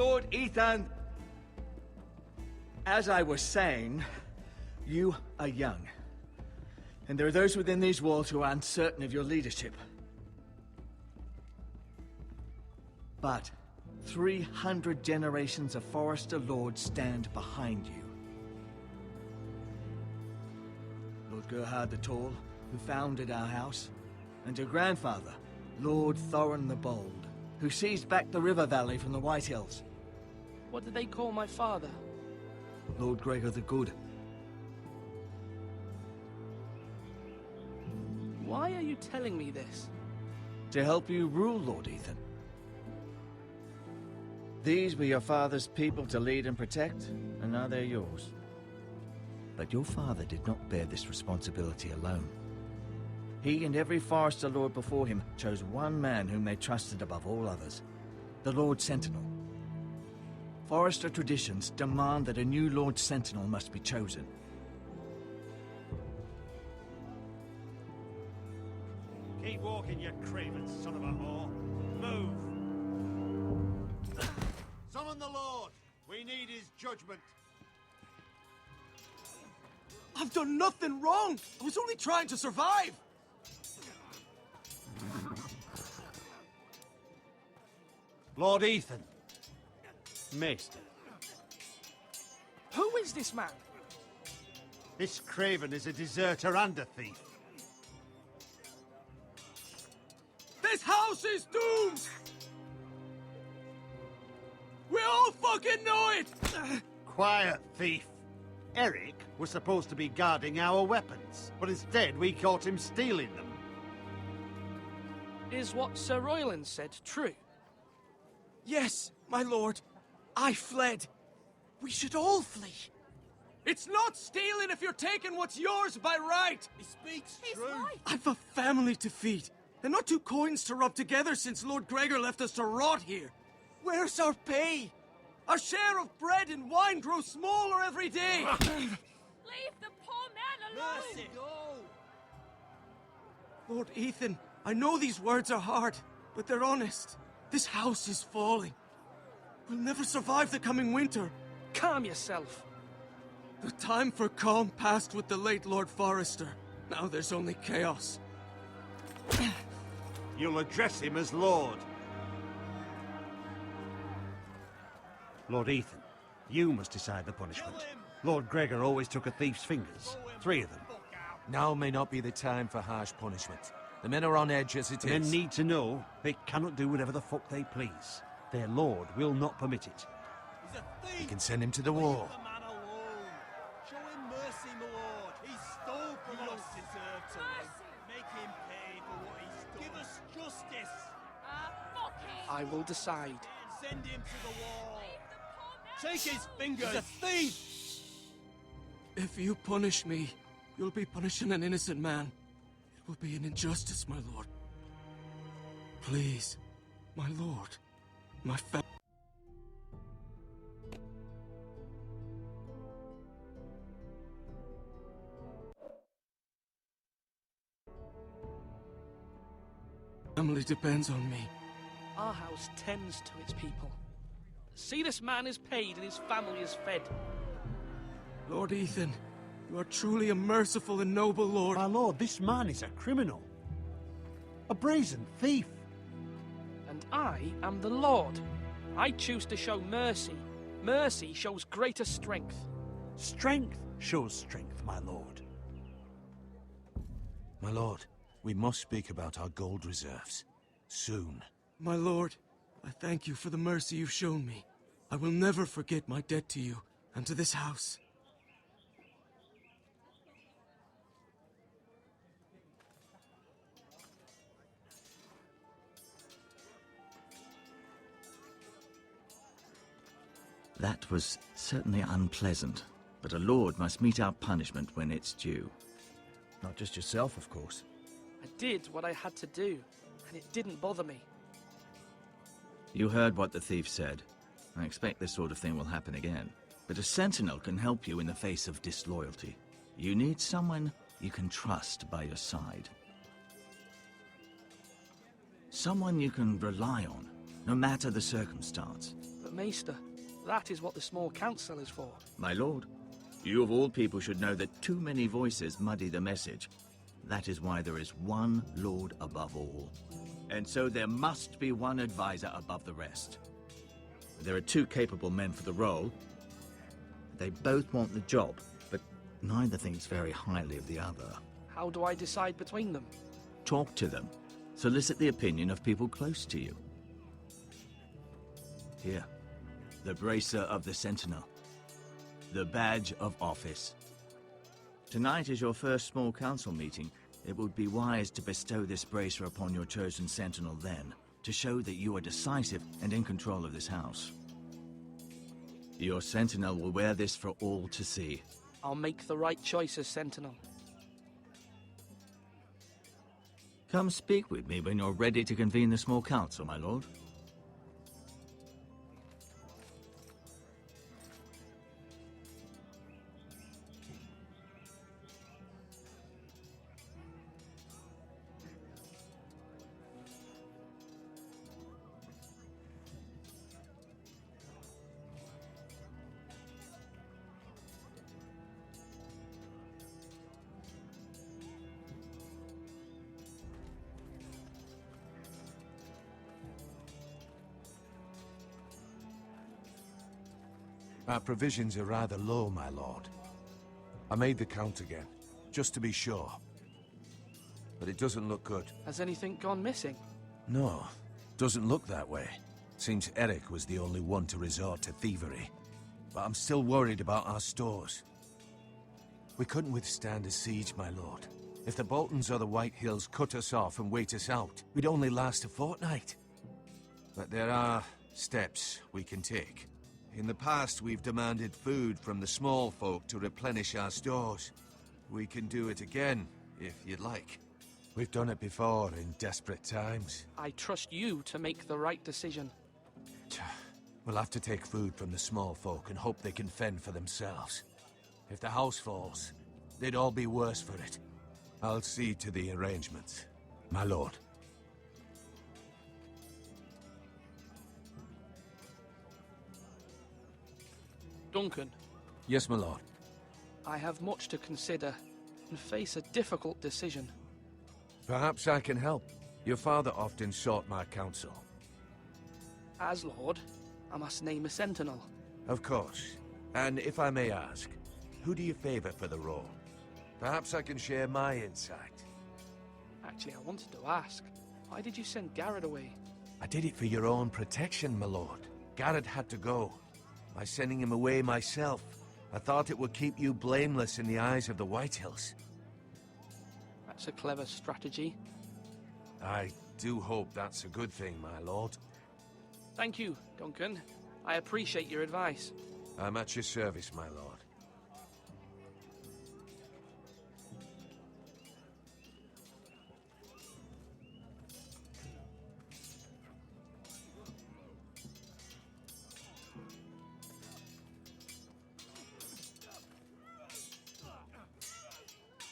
Lord Ethan, as I was saying, you are young. And there are those within these walls who are uncertain of your leadership. But 300 generations of Forester Lords stand behind you. Lord Gerhard the Tall, who founded our house, and your grandfather, Lord Thorin the Bold, who seized back the river valley from the White Hills. What did they call my father? Lord Gregor the Good. Why are you telling me this? To help you rule, Lord Ethan. These were your father's people to lead and protect, and now they're yours. But your father did not bear this responsibility alone. He and every Forester Lord before him chose one man whom they trusted above all others, the Lord Sentinel. Forester traditions demand that a new Lord Sentinel must be chosen. Keep walking, you craven son of a whore. Move! Summon the Lord! We need his judgment. I've done nothing wrong! I was only trying to survive! Lord Ethan. Maester. Who is this man? This craven is a deserter and a thief. This house is doomed! We all fucking know it! Quiet, thief. Eric was supposed to be guarding our weapons, but instead we caught him stealing them. Is what Sir Royland said true? Yes, my lord. I fled. We should all flee. It's not stealing if you're taking what's yours by right! He speaks true. Right. I've a family to feed, and not two coins to rub together since Lord Gregor left us to rot here. Where's our pay? Our share of bread and wine grows smaller every day! Leave the poor man alone! Mercy. Lord Ethan, I know these words are hard, but they're honest. This house is falling. We'll never survive the coming winter. Calm yourself. The time for calm passed with the late Lord Forester. Now there's only chaos. You'll address him as Lord. Lord Ethan, you must decide the punishment. Lord Gregor always took a thief's fingers. 3 of them. Now may not be the time for harsh punishment. The men are on edge as it is. Men need to know they cannot do whatever the fuck they please. Their lord will not permit it. He's a thief! We can send him to the wall. Leave the man alone! Show him mercy, my lord! He stole from us! He don't deserve to live. Make him pay for what he's done. Give us justice! Fuck him! I will decide. Send him to the wall! Leave the poor man Take his alone. fingers! He's a thief! If you punish me, you'll be punishing an innocent man. It will be an injustice, my lord. Please, my lord, my family depends on me. Our house tends to its people. See, this man is paid and his family is fed. Lord Ethan, you are truly a merciful and noble lord. My lord, this man is a criminal. A brazen thief. And I am the Lord. I choose to show mercy. Mercy shows greater strength. Strength shows strength, my lord. My lord, we must speak about our gold reserves. Soon. My lord, I thank you for the mercy you've shown me. I will never forget my debt to you and to this house. That was certainly unpleasant, but a lord must mete out punishment when it's due. Not just yourself, of course. I did what I had to do, and it didn't bother me. You heard what the thief said. I expect this sort of thing will happen again. But a sentinel can help you in the face of disloyalty. You need someone you can trust by your side. Someone you can rely on, no matter the circumstance. But Maester, that is what the small council is for. My lord, you of all people should know that too many voices muddy the message. That is why there is one lord above all. And so there must be one advisor above the rest. There are two capable men for the role. They both want the job, but neither thinks very highly of the other. How do I decide between them? Talk to them. Solicit the opinion of people close to you. Here, the bracer of the Sentinel. The badge of office. Tonight is your first small council meeting. It would be wise to bestow this bracer upon your chosen Sentinel then, to show that you are decisive and in control of this house. Your Sentinel will wear this for all to see. I'll make the right choice as Sentinel. Come speak with me when you're ready to convene the small council, my lord. Our provisions are rather low, my lord. I made the count again, just to be sure. But it doesn't look good. Has anything gone missing? No, doesn't look that way. Seems Eric was the only one to resort to thievery. But I'm still worried about our stores. We couldn't withstand a siege, my lord. If the Boltons or the White Hills cut us off and wait us out, we'd only last a fortnight. But there are steps we can take. In the past, we've demanded food from the small folk to replenish our stores. We can do it again, if you'd like. We've done it before in desperate times. I trust you to make the right decision. We'll have to take food from the small folk and hope they can fend for themselves. If the house falls, they'd all be worse for it. I'll see to the arrangements, my lord. Duncan, Yes, my lord. I have much to consider and face a difficult decision. Perhaps I can help. Your father often sought my counsel. As Lord, I must name a Sentinel. Of course. And if I may ask, who do you favor for the role? Perhaps I can share my insight. Actually, I wanted to ask, why did you send Garrett away? I did it for your own protection, my lord. Garrett had to go. By sending him away myself, I thought it would keep you blameless in the eyes of the White Hills. That's a clever strategy. I do hope that's a good thing, my lord. Thank you, Duncan. I appreciate your advice. I'm at your service, my lord.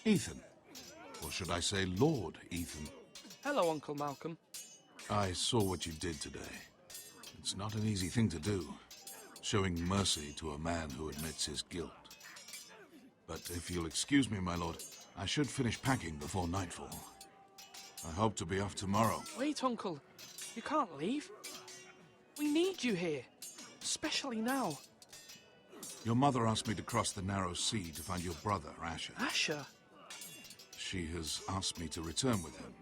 Ethan. Or should I say Lord Ethan? Hello, Uncle Malcolm. I saw what you did today. It's not an easy thing to do, showing mercy to a man who admits his guilt. But if you'll excuse me, my lord, I should finish packing before nightfall. I hope to be off tomorrow. Wait, Uncle. You can't leave. We need you here. Especially now. Your mother asked me to cross the narrow sea to find your brother, Asher. Asher? She has asked me to return with him,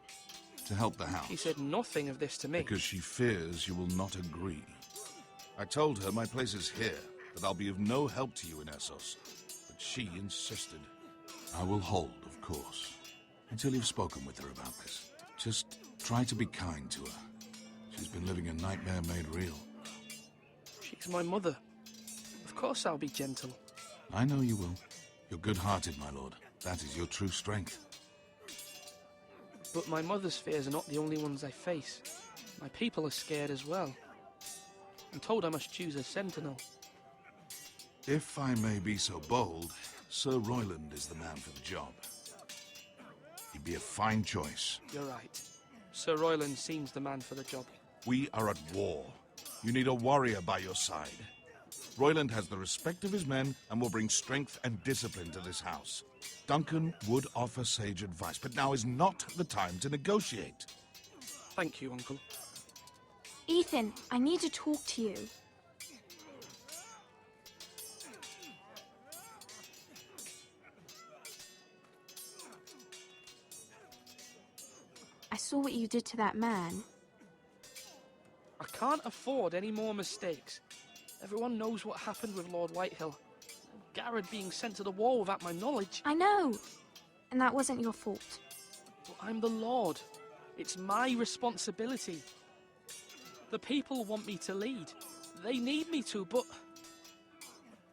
to help the house. She said nothing of this to me. Because she fears you will not agree. I told her my place is here, that I'll be of no help to you in Essos. But she insisted. I will hold, of course, until you've spoken with her about this. Just try to be kind to her. She's been living a nightmare made real. She's my mother. Of course I'll be gentle. I know you will. You're good-hearted, my lord. That is your true strength. But my mother's fears are not the only ones I face. My people are scared as well. I'm told I must choose a sentinel. If I may be so bold, Sir Royland is the man for the job. He'd be a fine choice. You're right. Sir Royland seems the man for the job. We are at war. You need a warrior by your side. Royland has the respect of his men and will bring strength and discipline to this house. Duncan would offer sage advice, but now is not the time to negotiate. Thank you, Uncle. Ethan, I need to talk to you. I saw what you did to that man. I can't afford any more mistakes. Everyone knows what happened with Lord Whitehill. Garrett being sent to the war without my knowledge. I know. And that wasn't your fault. But I'm the Lord. It's my responsibility. The people want me to lead. They need me to, but...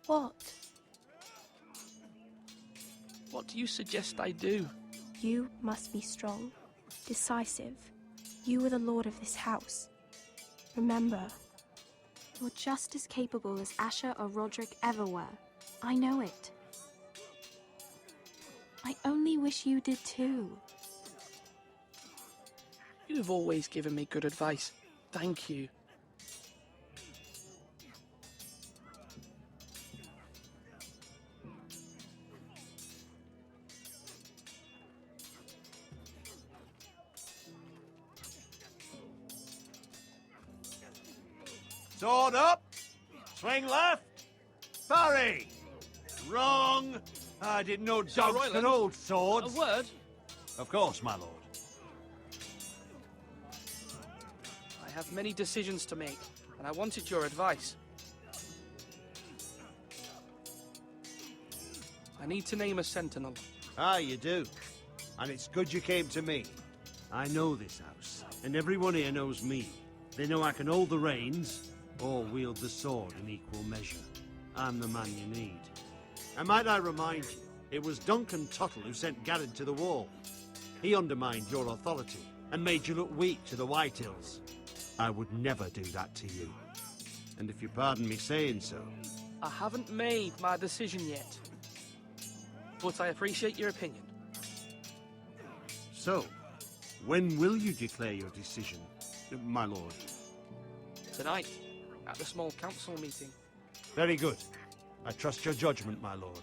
What? What do you suggest I do? You must be strong, decisive. You are the lord of this house. Remember, you're just as capable as Asher or Roderick ever were. I know it. I only wish you did too. You've always given me good advice. Thank you. Sword up! Swing left! Parry! Wrong! I didn't know dogs Royland, could hold A swords. word? Of course, my lord. I have many decisions to make, and I wanted your advice. I need to name a sentinel. Ah, you do. And it's good you came to me. I know this house, and everyone here knows me. They know I can hold the reins, or wield the sword in equal measure. I'm the man you need. And might I remind you, it was Duncan Tuttle who sent Garrett to the wall. He undermined your authority, and made you look weak to the Whitehills. I would never do that to you. And if you pardon me saying so... I haven't made my decision yet, but I appreciate your opinion. So, when will you declare your decision, my lord? Tonight, at the small council meeting. Very good. I trust your judgment, my lord.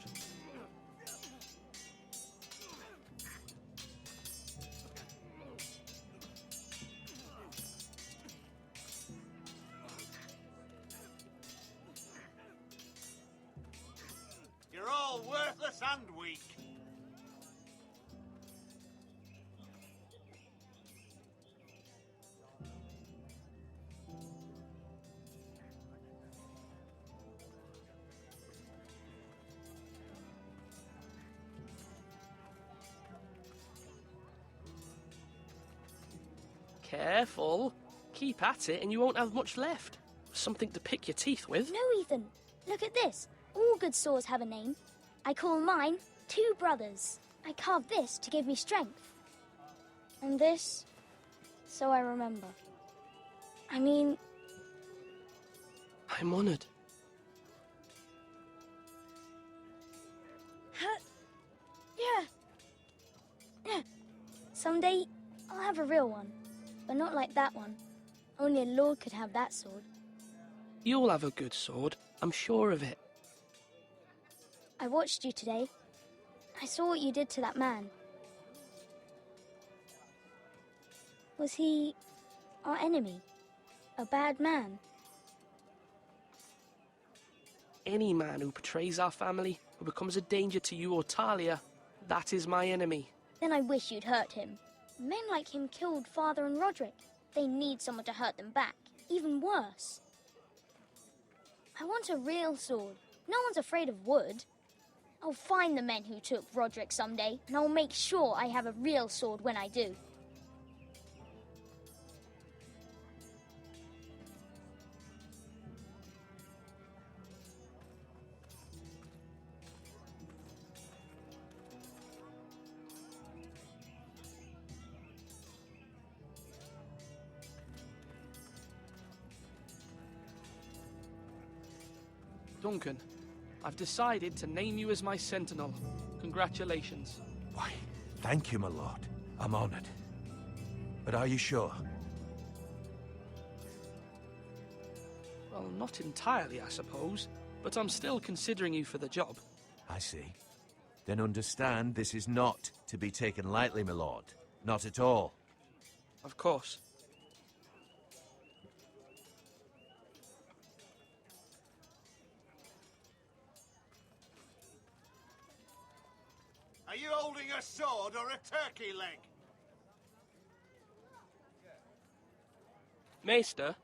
You're all worthless and weak. Careful. Keep at it and you won't have much left. Something to pick your teeth with. No, Ethan. Look at this. All good swords have a name. I call mine Two Brothers. I carved this to give me strength. And this, so I remember. I mean... I'm honored. Yeah. Someday, I'll have a real one. But not like that one. Only a lord could have that sword. You'll have a good sword. I'm sure of it. I watched you today. I saw what you did to that man. Was he our enemy? A bad man? Any man who betrays our family, who becomes a danger to you or Talia, that is my enemy. Then I wish you'd hurt him. Men like him killed Father and Roderick. They need someone to hurt them back. Even worse. I want a real sword. No one's afraid of wood. I'll find the men who took Roderick someday, and I'll make sure I have a real sword when I do. Duncan, I've decided to name you as my sentinel. Congratulations. Why, thank you, my lord. I'm honored. But are you sure? Well, not entirely, I suppose, but I'm still considering you for the job. I see. Then understand this is not to be taken lightly, my lord. Not at all. Of course. Are you holding a sword or a turkey leg? Maester?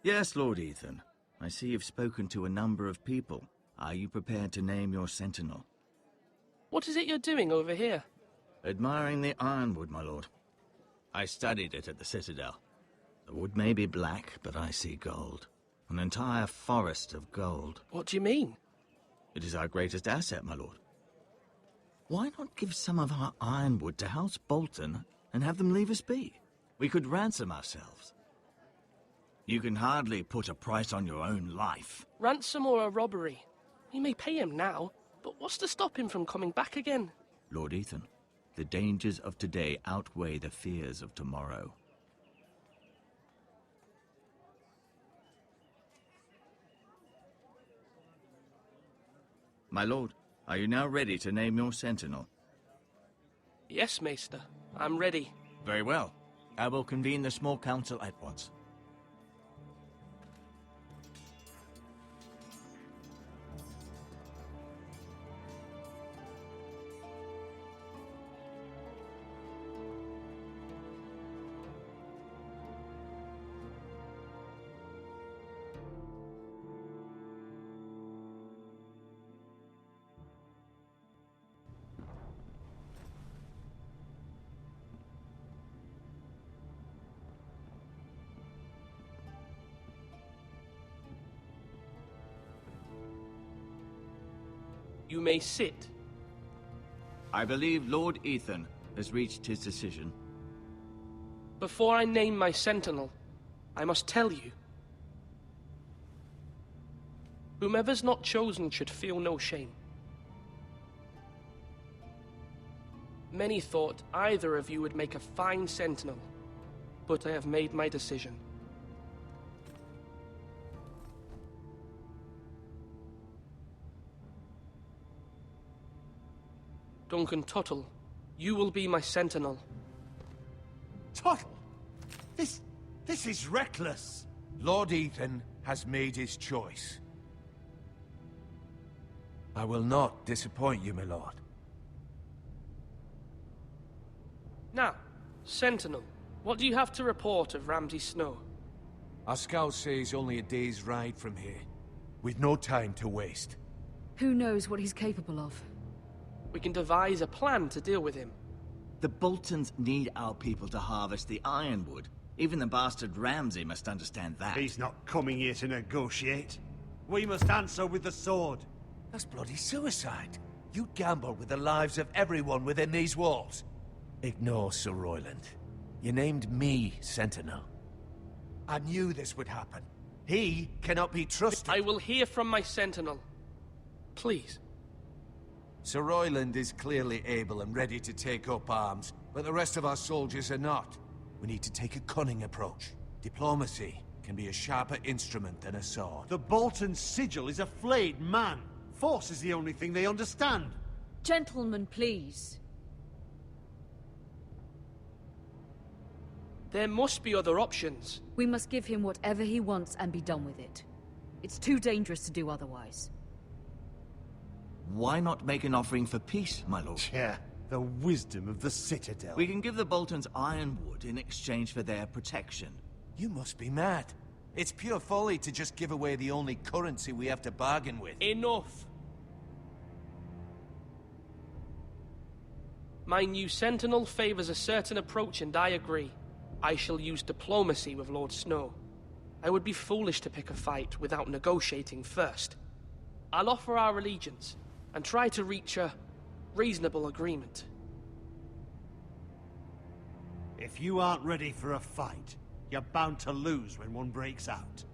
Yes, Lord Ethan. I see you've spoken to a number of people. Are you prepared to name your sentinel? What is it you're doing over here? Admiring the ironwood, my lord. I studied it at the Citadel. The wood may be black, but I see gold. An entire forest of gold. What do you mean? It is our greatest asset, my lord. Why not give some of our ironwood to House Bolton and have them leave us be? We could ransom ourselves. You can hardly put a price on your own life. Ransom or a robbery? You may pay him now, but what's to stop him from coming back again? Lord Ethan, the dangers of today outweigh the fears of tomorrow. My lord, are you now ready to name your sentinel? Yes, Maester. I'm ready. Very well. I will convene the small council at once. You may sit. I believe Lord Ethan has reached his decision. Before I name my sentinel, I must tell you. Whomever's not chosen should feel no shame. Many thought either of you would make a fine sentinel, but I have made my decision. Duncan Tuttle, you will be my sentinel. Tuttle! This is reckless! Lord Ethan has made his choice. I will not disappoint you, my lord. Now, sentinel, what do you have to report of Ramsay Snow? Our scouts say he's only a day's ride from here. We've no time to waste. Who knows what he's capable of? We can devise a plan to deal with him. The Boltons need our people to harvest the ironwood. Even the bastard Ramsay must understand that. He's not coming here to negotiate. We must answer with the sword. That's bloody suicide. You'd gamble with the lives of everyone within these walls. Ignore Sir Royland. You named me Sentinel. I knew this would happen. He cannot be trusted. I will hear from my sentinel. Please. Sir Royland is clearly able and ready to take up arms, but the rest of our soldiers are not. We need to take a cunning approach. Diplomacy can be a sharper instrument than a sword. The Bolton sigil is a flayed man. Force is the only thing they understand. Gentlemen, please. There must be other options. We must give him whatever he wants and be done with it. It's too dangerous to do otherwise. Why not make an offering for peace, my lord? Yeah, the wisdom of the Citadel. We can give the Boltons ironwood in exchange for their protection. You must be mad. It's pure folly to just give away the only currency we have to bargain with. Enough! My new sentinel favors a certain approach, and I agree. I shall use diplomacy with Lord Snow. I would be foolish to pick a fight without negotiating first. I'll offer our allegiance, and try to reach a reasonable agreement. If you aren't ready for a fight, you're bound to lose when one breaks out.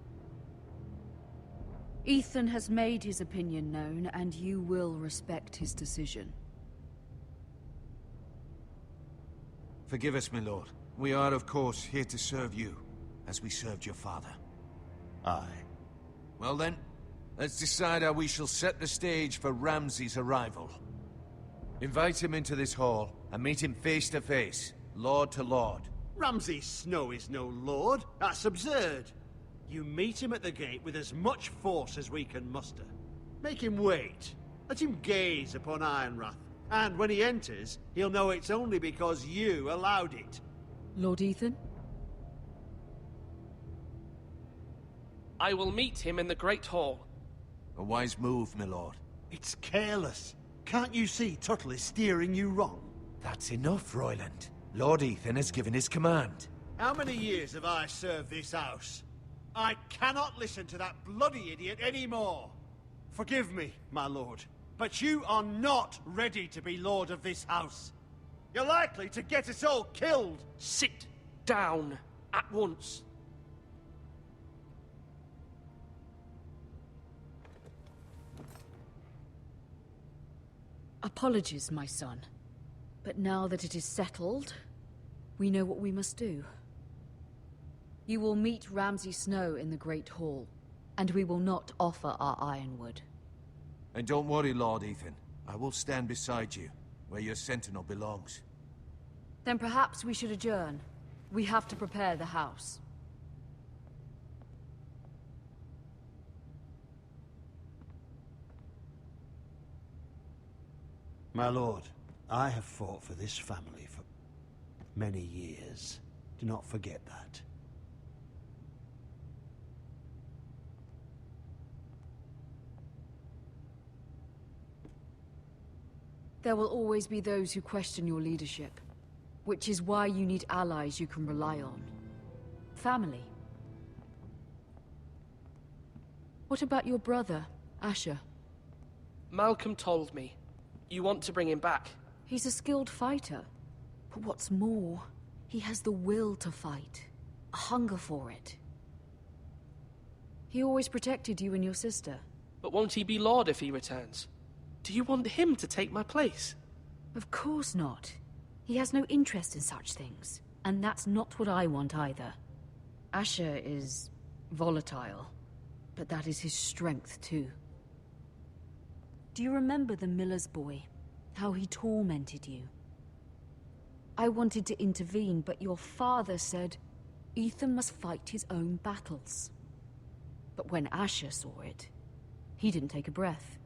Ethan has made his opinion known, and you will respect his decision. Forgive us, my lord. We are, of course, here to serve you, as we served your father. Aye. Well then, let's decide how we shall set the stage for Ramsay's arrival. Invite him into this hall, and meet him face to face, lord to lord. Ramsay Snow is no lord. That's absurd. You meet him at the gate with as much force as we can muster. Make him wait. Let him gaze upon Ironrath. And when he enters, he'll know it's only because you allowed it. Lord Ethan? I will meet him in the Great Hall. A wise move, my lord. It's careless. Can't you see Tuttle is steering you wrong? That's enough, Royland. Lord Ethan has given his command. How many years have I served this house? I cannot listen to that bloody idiot anymore. Forgive me, my lord, but you are not ready to be lord of this house. You're likely to get us all killed. Sit down at once. Apologies, my son. But now that it is settled, we know what we must do. You will meet Ramsay Snow in the Great Hall, and we will not offer our ironwood. And don't worry, Lord Ethan. I will stand beside you, where your sentinel belongs. Then perhaps we should adjourn. We have to prepare the house. My lord, I have fought for this family for many years. Do not forget that. There will always be those who question your leadership, which is why you need allies you can rely on. Family. What about your brother, Asher? Malcolm told me. You want to bring him back? He's a skilled fighter. But what's more, he has the will to fight. A hunger for it. He always protected you and your sister. But won't he be Lord if he returns? Do you want him to take my place? Of course not. He has no interest in such things. And that's not what I want either. Asher is volatile. But that is his strength too. Do you remember the miller's boy? How he tormented you? I wanted to intervene, but your father said Ethan must fight his own battles. But when Asher saw it, he didn't take a breath.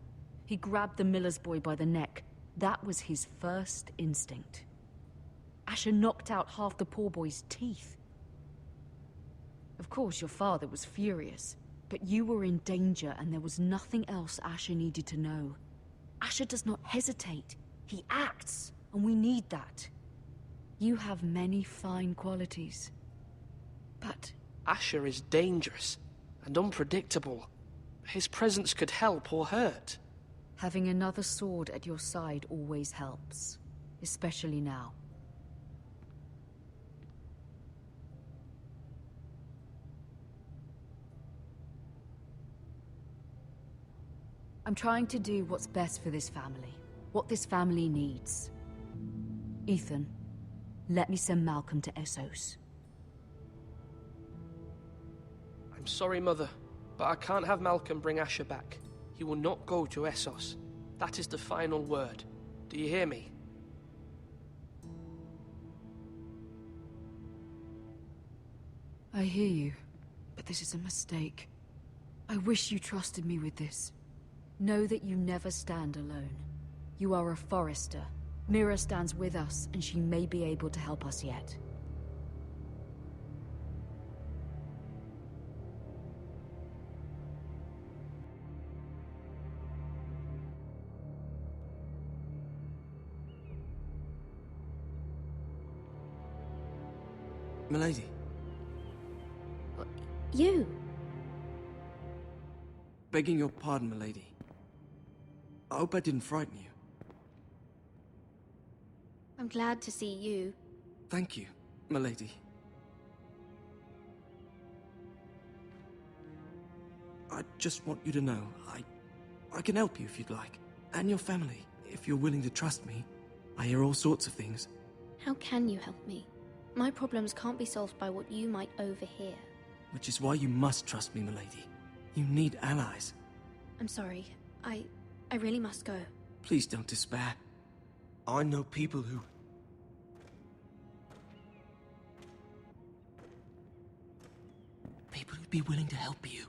He grabbed the miller's boy by the neck. That was his first instinct. Asher knocked out half the poor boy's teeth. Of course, your father was furious, but you were in danger and there was nothing else Asher needed to know. Asher does not hesitate. He acts, and we need that. You have many fine qualities. But Asher is dangerous and unpredictable. His presence could help or hurt. having another sword at your side always helps, especially now. I'm trying to do what's best for this family, what this family needs. Ethan, let me send Malcolm to Essos. I'm sorry, Mother, but I can't have Malcolm bring Asher back. He will not go to Essos. That is the final word. Do you hear me? I hear you, but this is a mistake. I wish you trusted me with this. Know that you never stand alone. You are a Forrester. Mira stands with us, and she may be able to help us yet. Milady. You? Begging your pardon, milady. I hope I didn't frighten you. I'm glad to see you. Thank you, milady. I just want you to know, I can help you if you'd like. And your family, if you're willing to trust me. I hear all sorts of things. How can you help me? My problems can't be solved by what you might overhear. Which is why you must trust me, milady. You need allies. I'm sorry. I really must go. Please don't despair. I know people who... People who'd be willing to help you.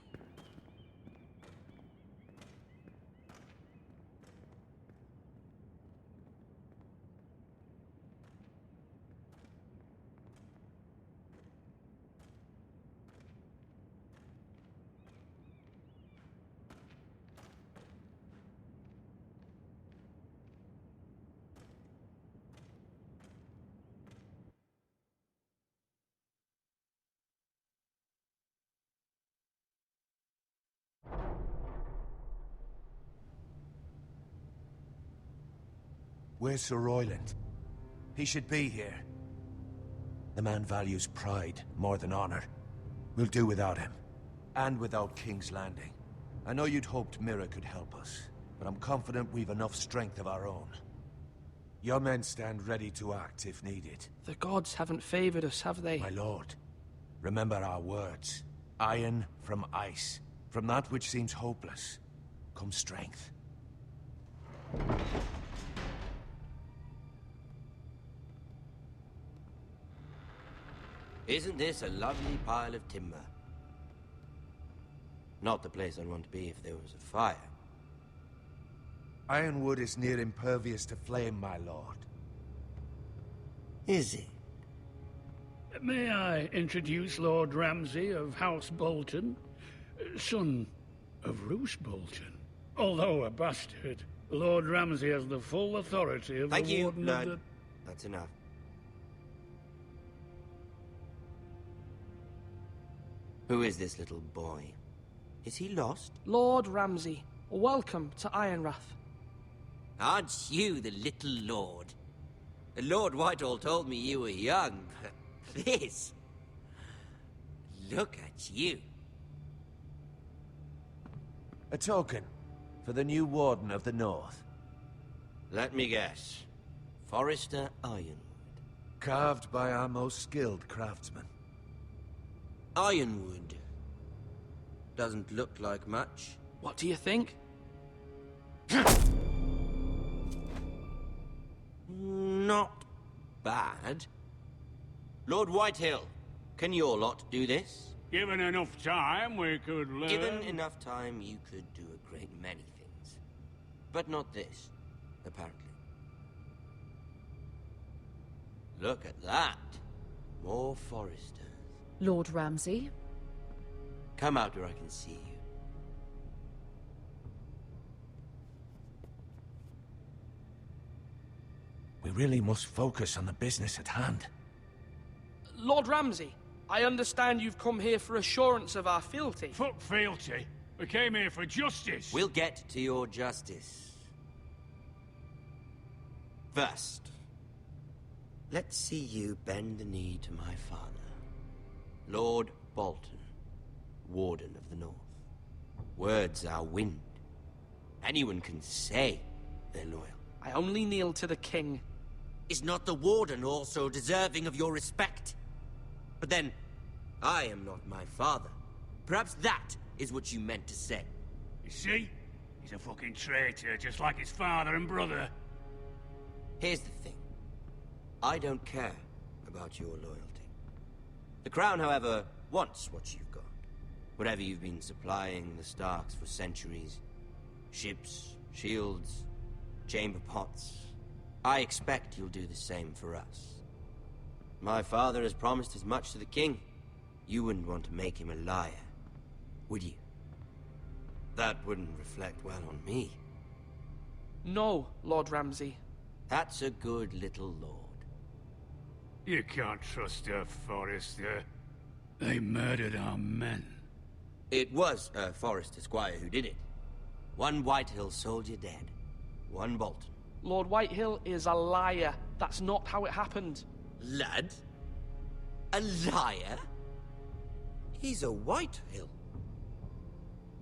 Where's Sir Royland? He should be here. The man values pride more than honor. We'll do without him. And without King's Landing. I know you'd hoped Mira could help us, but I'm confident we've enough strength of our own. Your men stand ready to act if needed. The gods haven't favored us, have they? My lord, remember our words. Iron from ice. From that which seems hopeless, comes strength. Isn't this a lovely pile of timber? Not the place I'd want to be if there was a fire. Ironwood is near impervious to flame, my lord. Is it? May I introduce Lord Ramsay of House Bolton, son of Roose Bolton. Although a bastard, Lord Ramsay has the full authority of Thank the you. Warden No, of the... that's enough. Who is this little boy? Is he lost? Lord Ramsay, welcome to Ironrath. Aren't you the little lord? Lord Whitehall told me you were young, but this... Look at you. A token for the new Warden of the North. Let me guess. Forrester Ironwood. Carved by our most skilled craftsmen. Ironwood. Doesn't look like much. What do you think? Not bad. Lord Whitehill, can your lot do this? Given enough time, we could learn... Given enough time, you could do a great many things. But not this, apparently. Look at that. More Forresters. Lord Ramsay? Come out where I can see you. We really must focus on the business at hand. Lord Ramsay, I understand you've come here for assurance of our fealty. Fuck fealty. We came here for justice. We'll get to your justice. First, let's see you bend the knee to my father, Lord Bolton, Warden of the North. Words are wind. Anyone can say they're loyal. I only kneel to the king. Is not the Warden also deserving of your respect? But then, I am not my father. Perhaps that is what you meant to say. You see? He's a fucking traitor, just like his father and brother. Here's the thing. I don't care about your loyalty. The Crown, however, wants what you've got. Whatever you've been supplying the Starks for centuries. Ships, shields, chamber pots. I expect you'll do the same for us. My father has promised as much to the king. You wouldn't want to make him a liar, would you? That wouldn't reflect well on me. No, Lord Ramsay. That's a good little lord. You can't trust her, Forrester. They murdered our men. It was a Forrester squire who did it. One Whitehill soldier dead. One Bolton. Lord Whitehill is a liar. That's not how it happened. Lad? A liar? He's a Whitehill.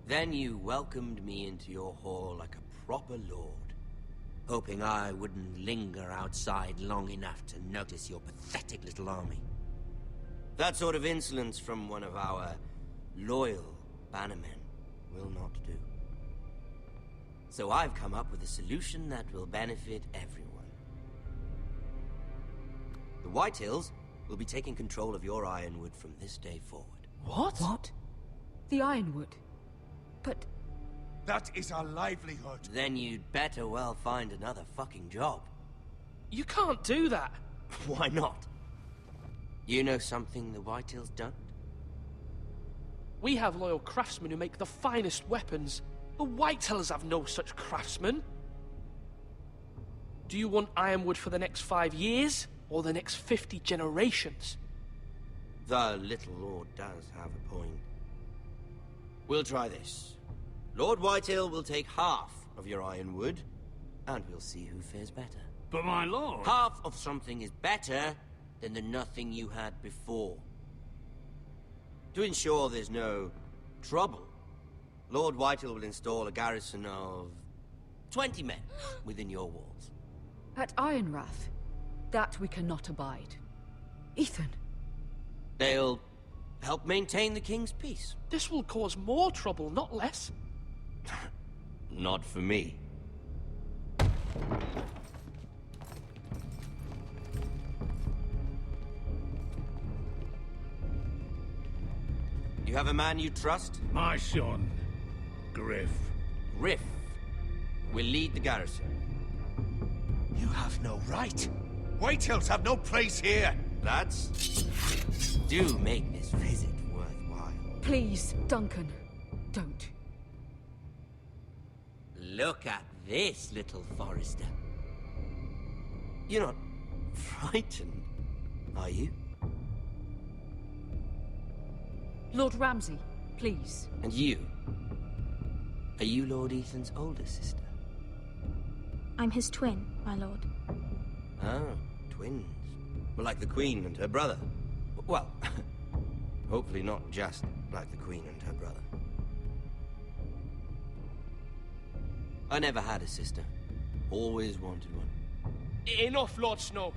Then you welcomed me into your hall like a proper lord, hoping I wouldn't linger outside long enough to notice your pathetic little army. That sort of insolence from one of our loyal bannermen will not do. So I've come up with a solution that will benefit everyone. The Whitehills will be taking control of your Ironwood from this day forward. What? What? The Ironwood? But... That is our livelihood. Then you'd better well find another fucking job. You can't do that. Why not? You know something the Whitehills don't? We have loyal craftsmen who make the finest weapons. The Whitehills have no such craftsmen. Do you want Ironwood for the next 5 years? Or the next 50 generations? The little lord does have a point. We'll try this. Lord Whitehill will take half of your Ironwood, and we'll see who fares better. But my lord... Half of something is better than the nothing you had before. To ensure there's no trouble, Lord Whitehill will install a garrison of 20 men within your walls. At Ironrath? That we cannot abide. Ethan. They'll help maintain the king's peace. This will cause more trouble, not less. Not for me. You have a man you trust? My son, Griff. Griff will lead the garrison. You have no right. Whitehills have no place here. Lads, do make this visit worthwhile. Please, Duncan, don't. Look at this, little Forrester. You're not frightened, are you? Lord Ramsay, please. And you? Are you Lord Ethan's older sister? I'm his twin, my lord. Oh, twins. Well, like the Queen and her brother. Well, hopefully not just like the Queen and her brother. I never had a sister. Always wanted one. Enough, Lord Snow.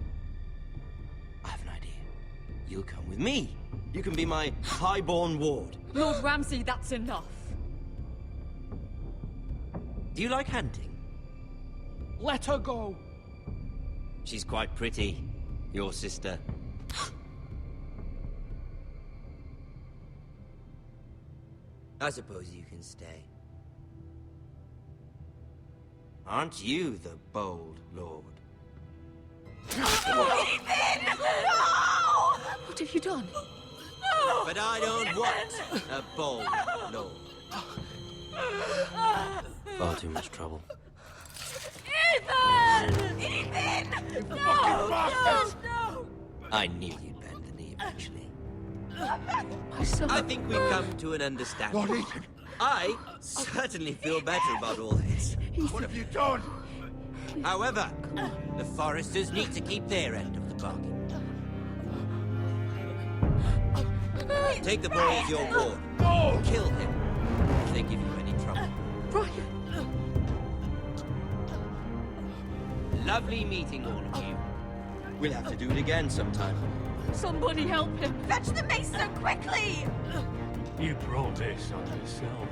I have an idea. You'll come with me. You can be my highborn ward. Lord Ramsay, that's enough. Do you like hunting? Let her go. She's quite pretty, your sister. I suppose you can stay. Aren't you the bold lord? Ethan! No! What have you done? No! But I don't want a bold lord. Far too much trouble. Ethan! Ethan! No! No! No! I knew you'd bend the knee eventually. My son. I think we've come to an understanding. Lord Ethan! I certainly feel better about all this. What have you done? However, the Forresters need to keep their end of the bargain. Take the boy as your ward. No! Kill him if they give you any trouble. Brian! Lovely meeting all of you. We'll have to do it again sometime. Somebody help him! Fetch the mace so quickly! You brought this on yourself.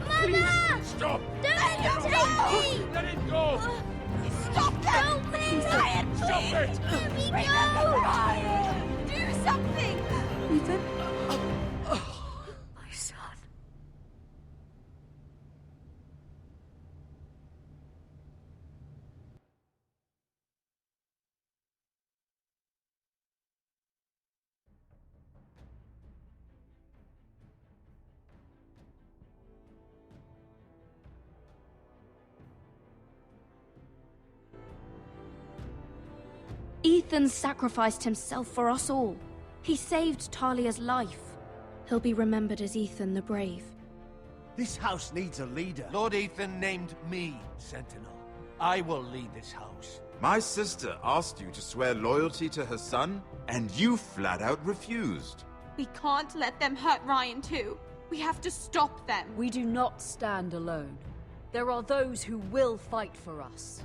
Mama! Stop! Don't take me! Let it go! Stop them! Help me! Ryan, please! Stop it! Let me go! Ryan! Do something! Ethan? My son. Ethan sacrificed himself for us all. He saved Talia's life. He'll be remembered as Ethan the Brave. This house needs a leader. Lord Ethan named me Sentinel. I will lead this house. My sister asked you to swear loyalty to her son, and you flat out refused. We can't let them hurt Ryan too. We have to stop them. We do not stand alone. There are those who will fight for us.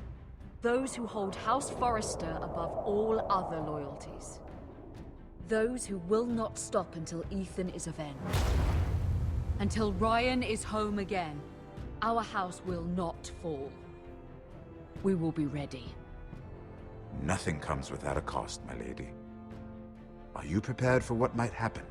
Those who hold House Forrester above all other loyalties. Those who will not stop until Ethan is avenged. Until Ryan is home again, our house will not fall. We will be ready. Nothing comes without a cost, my lady. Are you prepared for what might happen?